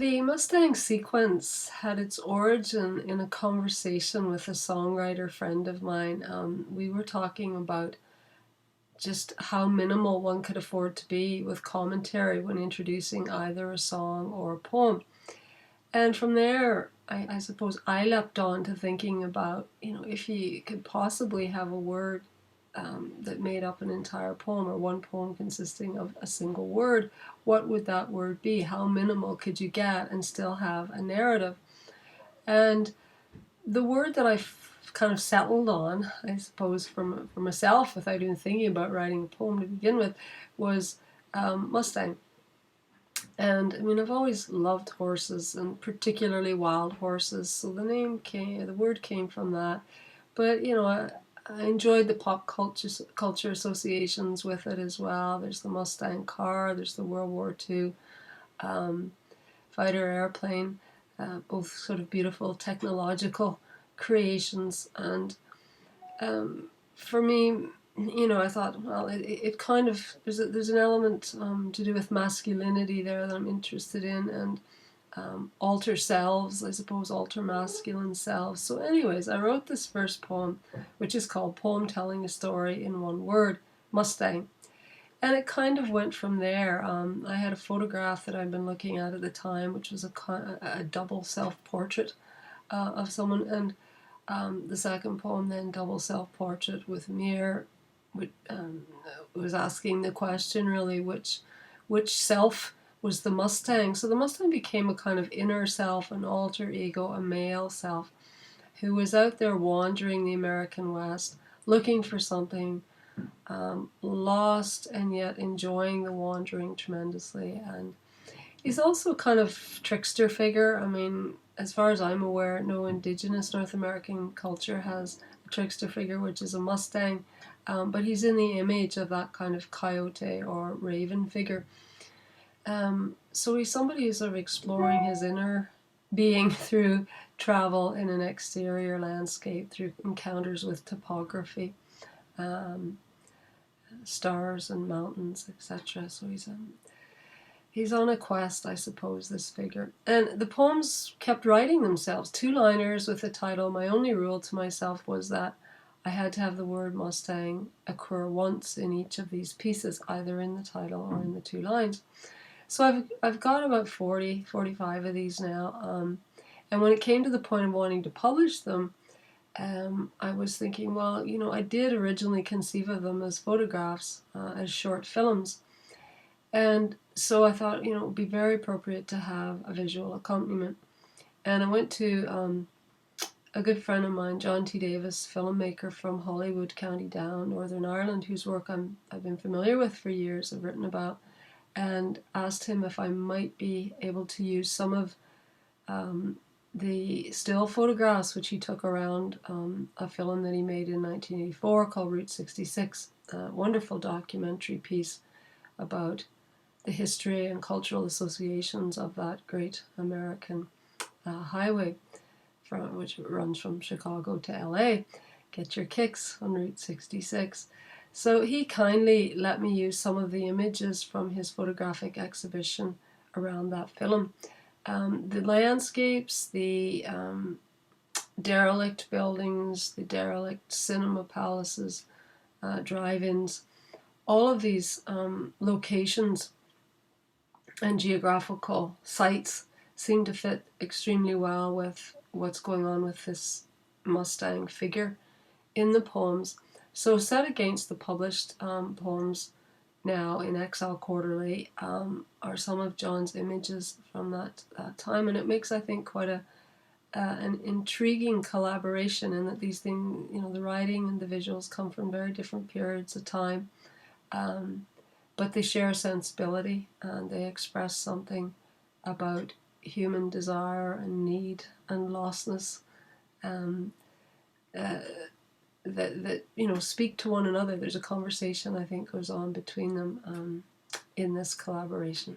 The Mustang sequence had its origin in a conversation with a songwriter friend of mine. We were talking about just how minimal one could afford to be with commentary when introducing either a song or a poem. And from there, I suppose I leapt on to thinking about, if you could possibly have a word that made up an entire poem, or one poem consisting of a single word, what would that word be? How minimal could you get and still have a narrative? And the word that kind of settled on, I suppose, for myself, without even thinking about writing a poem to begin with, was Mustang. And I mean, I've always loved horses, and particularly wild horses, so the word came from that. But I enjoyed the pop culture associations with it as well. There's the Mustang car, there's the World War II fighter airplane, both sort of beautiful technological creations. And for me, I thought, well, it kind of, there's an element to do with masculinity there that I'm interested in, and alter selves, I suppose, alter masculine selves. So anyways, I wrote this first poem, which is called Poem Telling a Story in One Word, Mustang. And it kind of went from there. I had a photograph that I'd been looking at the time, which was a double self-portrait of someone. And the second poem then, double self-portrait with mirror, was asking the question really, which self was the Mustang. So the Mustang became a kind of inner self, an alter ego, a male self, who was out there wandering the American West, looking for something, lost and yet enjoying the wandering tremendously. And he's also kind of trickster figure. I mean, as far as I'm aware, no indigenous North American culture has a trickster figure, which is a Mustang, but he's in the image of that kind of coyote or raven figure. So he's somebody who's sort of exploring his inner being through travel in an exterior landscape, through encounters with topography, stars and mountains, etc. So he's on a quest, I suppose, this figure. And the poems kept writing themselves, two-liners with the title. My only rule to myself was that I had to have the word Mustang occur once in each of these pieces, either in the title or in the two lines. So I've got about 40, 45 of these now. And when it came to the point of wanting to publish them, I was thinking, well, I did originally conceive of them as photographs, as short films. And so I thought, it would be very appropriate to have a visual accompaniment. And I went to a good friend of mine, John T. Davis, filmmaker from Hollywood, County Down, Northern Ireland, whose work I've been familiar with for years, I've written about, and asked him if I might be able to use some of the still photographs which he took around a film that he made in 1984 called Route 66, a wonderful documentary piece about the history and cultural associations of that great American highway, which runs from Chicago to LA. Get your kicks on Route 66. So he kindly let me use some of the images from his photographic exhibition around that film. The landscapes, the derelict buildings, the derelict cinema palaces, drive-ins, all of these locations and geographical sites seem to fit extremely well with what's going on with this Mustang figure in the poems. So set against the published poems now in Exile Quarterly are some of John's images from that time, and it makes, I think, quite an intriguing collaboration in that these things, the writing and the visuals come from very different periods of time, but they share a sensibility and they express something about human desire and need and lostness. That speak to one another. There's a conversation, I think, goes on between them in this collaboration.